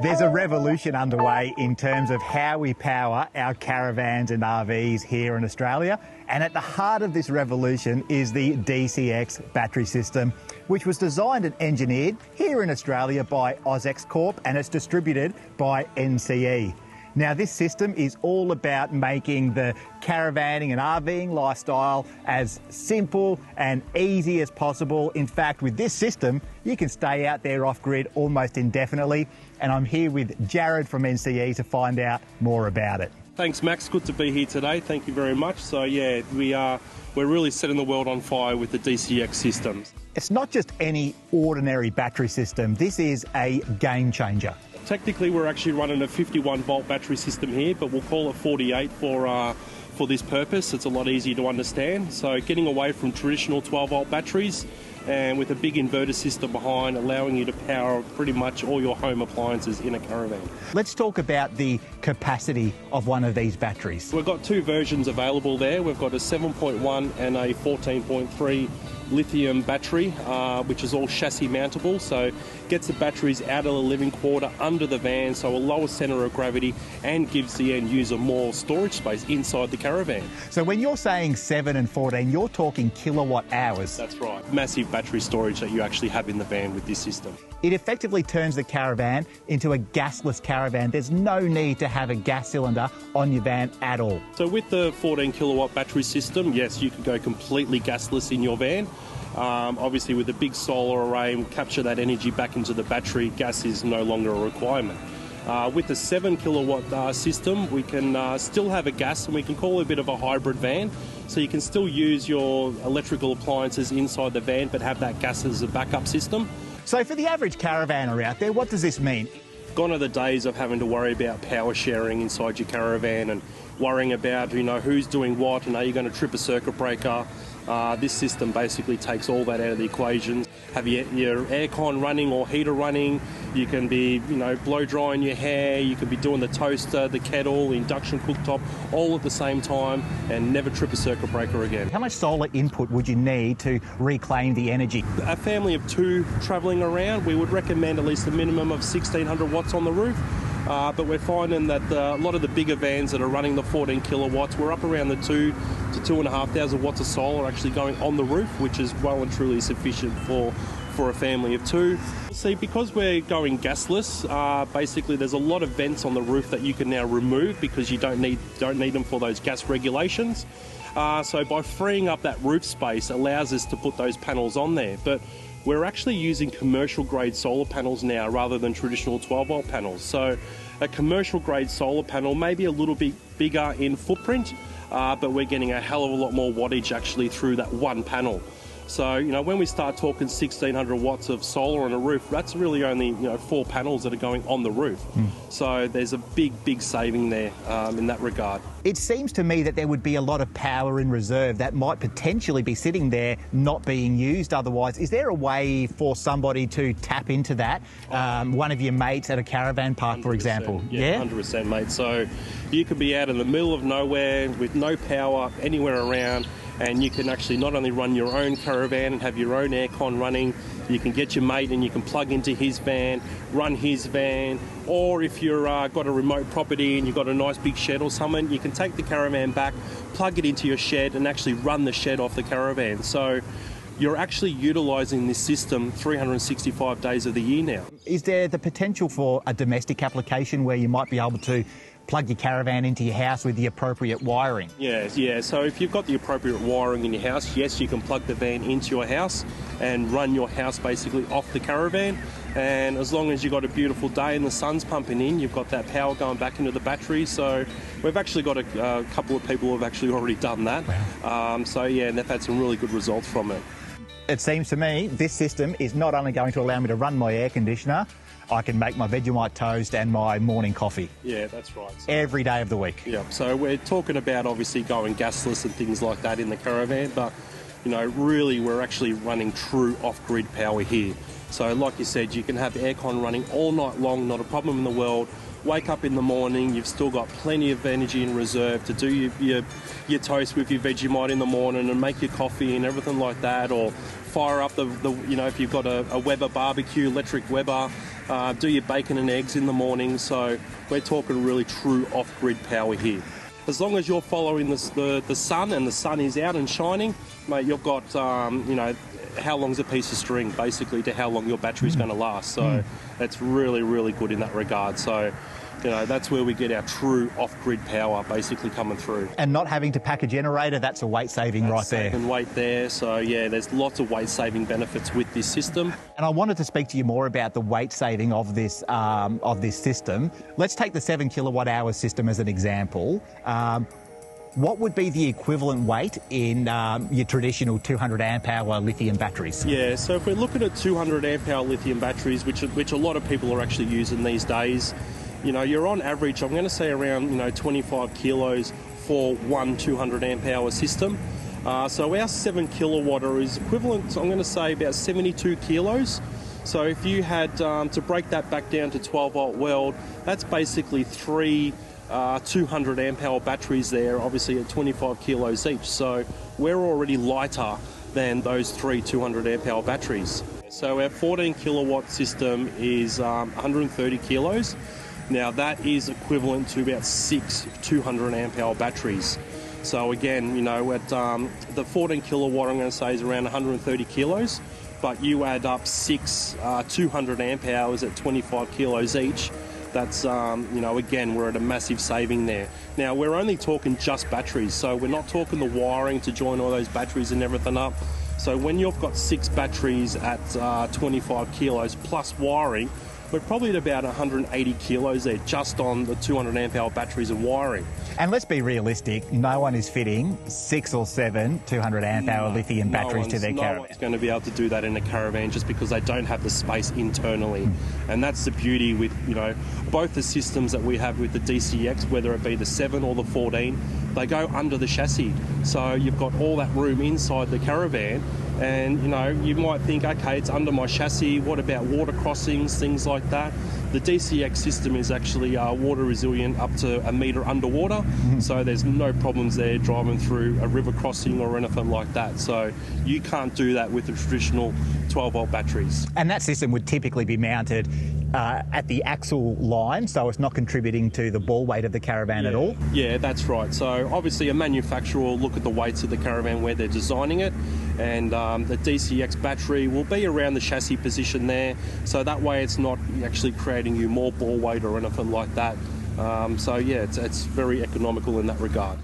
There's a revolution underway in terms of how we power our caravans and RVs here in Australia. And at the heart of this revolution is the DCX battery system, which was designed and engineered here in Australia by OzXCorp, and it's distributed by NCE. Now, this system is all about making the caravanning and RVing lifestyle as simple and easy as possible. In fact, with this system, you can stay out there off-grid almost indefinitely. And I'm here with Jared from NCE to find out more about it. Thanks, Max. Good to be here today. Thank you very much. So, yeah, we're really setting the world on fire with the DCX systems. It's not just any ordinary battery system. This is a game changer. Technically, we're actually running a 51-volt battery system here, but we'll call it 48 for this purpose. It's a lot easier to understand. So getting away from traditional 12-volt batteries and with a big inverter system behind, allowing you to power pretty much all your home appliances in a caravan. Let's talk about the capacity of one of these batteries. We've got two versions available there. We've got a 7.1 and a 14.3 lithium battery, which is all chassis mountable, so gets the batteries out of the living quarter under the van, so a lower centre of gravity, and gives the end user more storage space inside the caravan. So when you're saying 7 and 14, you're talking kilowatt hours. That's right. Massive battery storage that you actually have in the van with this system. It effectively turns the caravan into a gasless caravan. There's no need to have a gas cylinder on your van at all. So with the 14 kilowatt battery system, yes, you can go completely gasless in your van. Obviously with a big solar array and capture that energy back into the battery, gas is no longer a requirement. With the 7 kilowatt system, we can still have a gas, and we can call it a bit of a hybrid van. So you can still use your electrical appliances inside the van, but have that gas as a backup system. So for the average caravaner out there, what does this mean? Gone are the days of having to worry about power sharing inside your caravan and worrying about, who's doing what and are you going to trip a circuit breaker. This system basically takes all that out of the equation. Have your aircon running or heater running. You can be, blow drying your hair. You can be doing the toaster, the kettle, the induction cooktop, all at the same time, and never trip a circuit breaker again. How much solar input would you need to reclaim the energy? A family of two travelling around, we would recommend at least a minimum of 1,600 watts on the roof. But we're finding that a lot of the bigger vans that are running the 14 kilowatts, we're up around the 2 to 2,500 watts of solar actually going on the roof, which is well and truly sufficient for a family of two. See, because we're going gasless, basically there's a lot of vents on the roof that you can now remove because you don't need them for those gas regulations. So by freeing up that roof space allows us to put those panels on there. But we're actually using commercial grade solar panels now rather than traditional 12-volt panels. So a commercial grade solar panel may be a little bit bigger in footprint, but we're getting a hell of a lot more wattage actually through that one panel. So, when we start talking 1,600 watts of solar on a roof, that's really only, 4 panels that are going on the roof. So there's a big saving there in that regard. It seems to me that there would be a lot of power in reserve that might potentially be sitting there not being used otherwise. Is there a way for somebody to tap into that? One of your mates at a caravan park, for example? Yeah, 100%, mate. So you could be out in the middle of nowhere with no power anywhere around, and you can actually not only run your own caravan and have your own aircon running, you can get your mate and you can plug into his van, run his van, or if you've got a remote property and you've got a nice big shed or something, you can take the caravan back, plug it into your shed and actually run the shed off the caravan. So you're actually utilising this system 365 days of the year now. Is there the potential for a domestic application where you might be able to plug your caravan into your house with the appropriate wiring? Yeah. So if you've got the appropriate wiring in your house, yes, you can plug the van into your house and run your house basically off the caravan. And as long as you've got a beautiful day and the sun's pumping in, you've got that power going back into the battery. So we've actually got a couple of people who have actually already done that. Wow. And they've had some really good results from it. It seems to me this system is not only going to allow me to run my air conditioner, I can make my Vegemite toast and my morning coffee. Yeah, that's right. So, every day of the week. Yeah, so we're talking about obviously going gasless and things like that in the caravan, but, really we're actually running true off-grid power here. So like you said, you can have aircon running all night long, not a problem in the world, wake up in the morning, you've still got plenty of energy in reserve to do your toast with your Vegemite in the morning and make your coffee and everything like that, or fire up the if you've got a Weber barbecue, electric Weber, do your bacon and eggs in the morning. So we're talking really true off-grid power here. As long as you're following the sun and the sun is out and shining, mate, you've got, how long's a piece of string, basically, to how long your battery's going to last. So that's really, really good in that regard. So, that's where we get our true off-grid power basically coming through. And not having to pack a generator, that's a weight saving right there. Saving weight there. So, yeah, there's lots of weight saving benefits with this system. And I wanted to speak to you more about the weight saving of this system. Let's take the 7 kilowatt hour system as an example. What would be the equivalent weight in your traditional 200 amp hour lithium batteries? Yeah, so if we're looking at 200 amp hour lithium batteries, which a lot of people are actually using these days, you're on average, I'm going to say around 25 kilos for one 200 amp hour system. So our 7 kilowatt is equivalent, I'm going to say, about 72 kilos. So if you had to break that back down to 12 volt world, that's basically three 200 amp hour batteries there, obviously at 25 kilos each. So we're already lighter than those three 200 amp hour batteries. So our 14 kilowatt system is 130 kilos. Now that is equivalent to about 6 200 amp hour batteries. So again, at the 14 kilowatt, I'm going to say is around 130 kilos, but you add up 6 200 amp hours at 25 kilos each. That's, again, we're at a massive saving there. Now, we're only talking just batteries, so we're not talking the wiring to join all those batteries and everything up. So when you've got 6 batteries at 25 kilos plus wiring, we're probably at about 180 kilos there just on the 200 amp hour batteries and wiring. And let's be realistic, no one is fitting 6 or 7 200 amp hour lithium batteries to their Caravan. No one's going to be able to do that in a Caravan just because they don't have the space internally. And that's the beauty with, both the systems that we have with the DCX, whether it be the 7 or the 14, they go under the chassis. So you've got all that room inside the Caravan. And, you might think, okay, it's under my chassis. What about water crossings, things like that? The DCX system is actually water resilient up to a metre underwater. So there's no problems there driving through a river crossing or anything like that. So you can't do that with the traditional 12 volt batteries. And that system would typically be mounted at the axle line, so it's not contributing to the ball weight of the Caravan at all? Yeah, that's right. So obviously a manufacturer will look at the weights of the Caravan where they're designing it, and the DCX battery will be around the chassis position there, so that way it's not actually creating you more ball weight or anything like that. So yeah, it's very economical in that regard.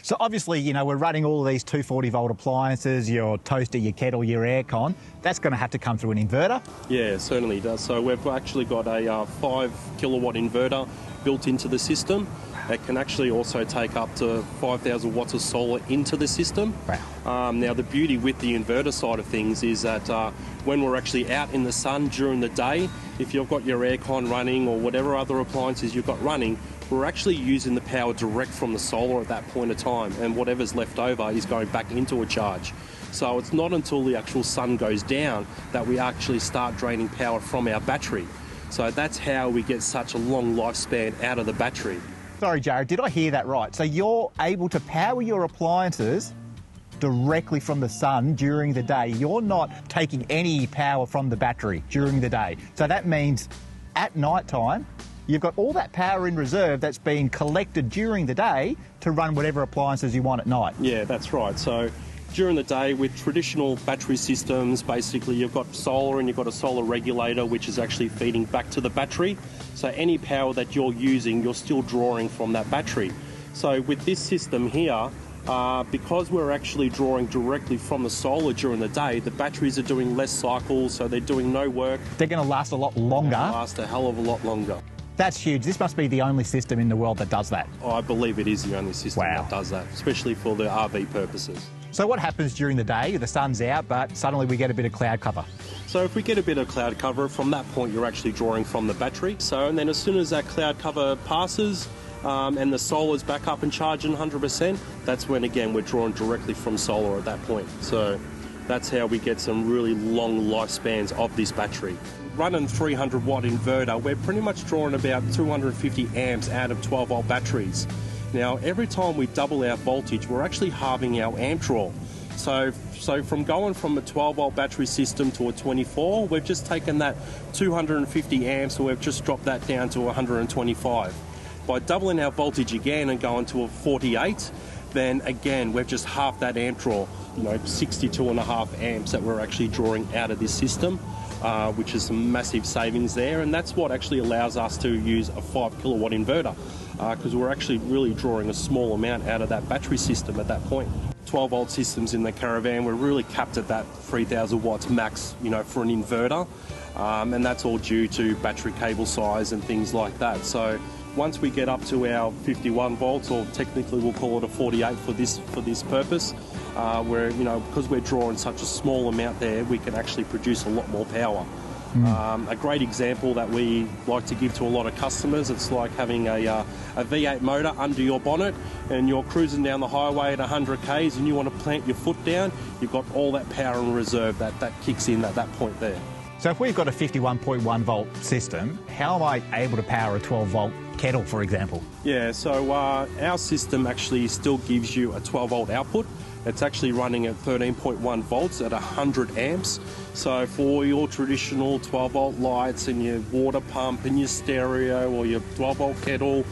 So obviously, we're running all of these 240 volt appliances, your toaster, your kettle, your aircon. That's going to have to come through an inverter? Yeah, it certainly does. So we've actually got a 5 kilowatt inverter built into the system. It can actually also take up to 5,000 watts of solar into the system. Wow. Now the beauty with the inverter side of things is that when we're actually out in the sun during the day, if you've got your aircon running or whatever other appliances you've got running, we're actually using the power direct from the solar at that point of time, and whatever's left over is going back into a charge. So it's not until the actual sun goes down that we actually start draining power from our battery. So that's how we get such a long lifespan out of the battery. Sorry, Jared, did I hear that right? So you're able to power your appliances directly from the sun during the day. You're not taking any power from the battery during the day. So that means at night time, you've got all that power in reserve that's being collected during the day to run whatever appliances you want at night. Yeah, that's right. So during the day with traditional battery systems, basically you've got solar and you've got a solar regulator which is actually feeding back to the battery. So any power that you're using, you're still drawing from that battery. So with this system here, because we're actually drawing directly from the solar during the day, the batteries are doing less cycles, so they're doing no work. They're going to last a lot longer. They're going to last a hell of a lot longer. That's huge. This must be the only system in the world that does that. I believe it is the only system that does that, especially for the RV purposes. So what happens during the day? The sun's out, but suddenly we get a bit of cloud cover. So if we get a bit of cloud cover, from that point you're actually drawing from the battery. So and then as soon as that cloud cover passes and the solar's back up and charging 100%, that's when again we're drawing directly from solar at that point. So That's how we get some really long lifespans of this battery. Running 300 watt inverter, we're pretty much drawing about 250 amps out of 12 volt batteries. Now, every time we double our voltage, we're actually halving our amp draw. So from going from a 12 volt battery system to a 24, we've just taken that 250 amps and we've just dropped that down to 125. By doubling our voltage again and going to a 48, then again, we've just halved that amp draw, 62.5 amps that we're actually drawing out of this system, which is some massive savings there. And that's what actually allows us to use a 5 kilowatt inverter, because we're actually really drawing a small amount out of that battery system at that point. 12 volt systems in the Caravan, we're really capped at that 3,000 watts max, for an inverter. And that's all due to battery cable size and things like that. So once we get up to our 51 volts, or technically we'll call it a 48 for this purpose, where because we're drawing such a small amount there, we can actually produce a lot more power. A great example that we like to give to a lot of customers, it's like having a V8 motor under your bonnet and you're cruising down the highway at 100 k's and you want to plant your foot down, you've got all that power in reserve that kicks in at that point there. So if we've got a 51.1 volt system, how am I able to power a 12 volt kettle, for example? Yeah, so our system actually still gives you a 12 volt output. It's actually running at 13.1 volts at 100 amps. So for your traditional 12 volt lights and your water pump and your stereo or your 12 volt kettle,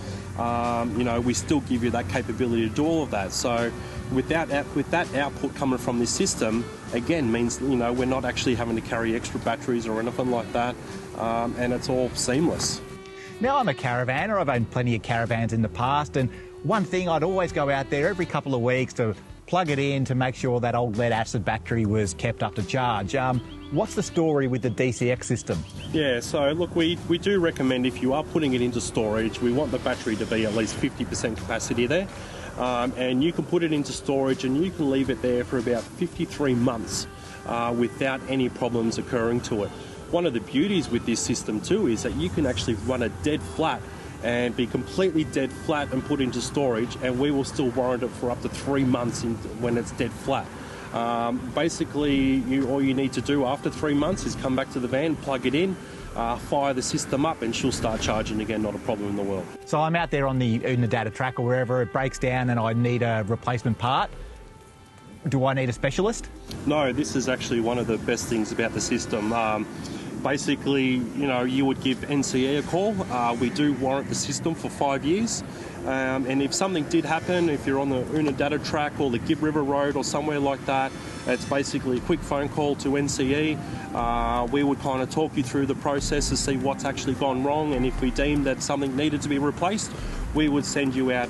we still give you that capability to do all of that. So with that output coming from this system, again, means we're not actually having to carry extra batteries or anything like that, and it's all seamless. Now, I'm a caravaner. I've owned plenty of caravans in the past, and one thing, I'd always go out there every couple of weeks to plug it in to make sure that old lead acid battery was kept up to charge. What's the story with the DCX system? Yeah, so look, we do recommend, if you are putting it into storage, we want the battery to be at least 50% capacity there. And you can put it into storage and you can leave it there for about 53 months without any problems occurring to it. One of the beauties with this system too is that you can actually run it dead flat and be completely dead flat and put into storage, and we will still warrant it for up to 3 months when it's dead flat. Basically, all you need to do after 3 months is come back to the van, plug it in, fire the system up, and she'll start charging again, not a problem in the world. So I'm out there in the data track or wherever, it breaks down and I need a replacement part. Do I need a specialist? No, this is actually one of the best things about the system. Basically, you would give NCE a call. We do warrant the system for 5 years. And if something did happen, if you're on the Unadata track or the Gibb River Road or somewhere like that, it's basically a quick phone call to NCE. We would kind of talk you through the process to see what's actually gone wrong, and if we deem that something needed to be replaced, we would send you out,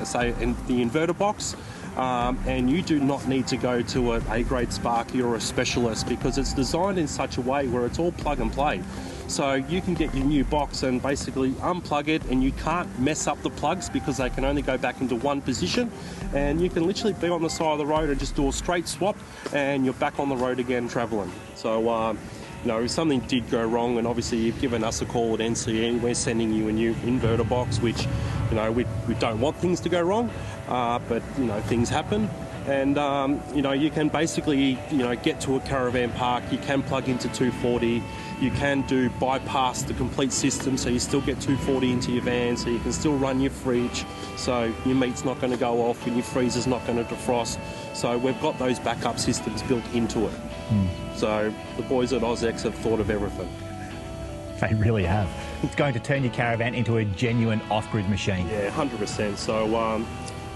say, in the inverter box. And you do not need to go to an A-grade Sparky or a specialist, because it's designed in such a way where it's all plug and play. So you can get your new box and basically unplug it, and you can't mess up the plugs because they can only go back into one position, and you can literally be on the side of the road and just do a straight swap and you're back on the road again travelling. So if something did go wrong, and obviously you've given us a call at NCE, we're sending you a new inverter box, which we don't want things to go wrong, but things happen. And you can basically get to a caravan park, you can plug into 240, you can bypass the complete system, so you still get 240 into your van, so you can still run your fridge, so your meat's not going to go off and your freezer's not going to defrost. So we've got those backup systems built into it. So the boys at OzX have thought of everything. They really have. It's going to turn your caravan into a genuine off-grid machine. Yeah, 100%. So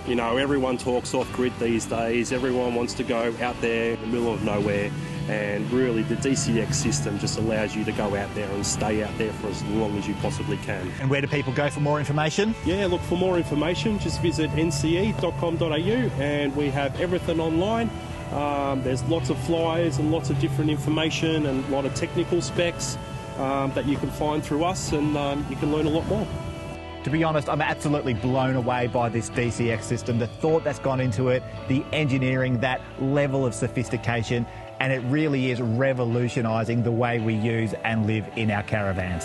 everyone talks off-grid these days. Everyone wants to go out there in the middle of nowhere, and really the DCX system just allows you to go out there and stay out there for as long as you possibly can. And where do people go for more information? Yeah, look, for more information, just visit nce.com.au, and we have everything online. There's lots of flyers and lots of different information and a lot of technical specs that you can find through us, and you can learn a lot more. To be honest, I'm absolutely blown away by this DCX system, the thought that's gone into it, the engineering, that level of sophistication, and it really is revolutionising the way we use and live in our caravans.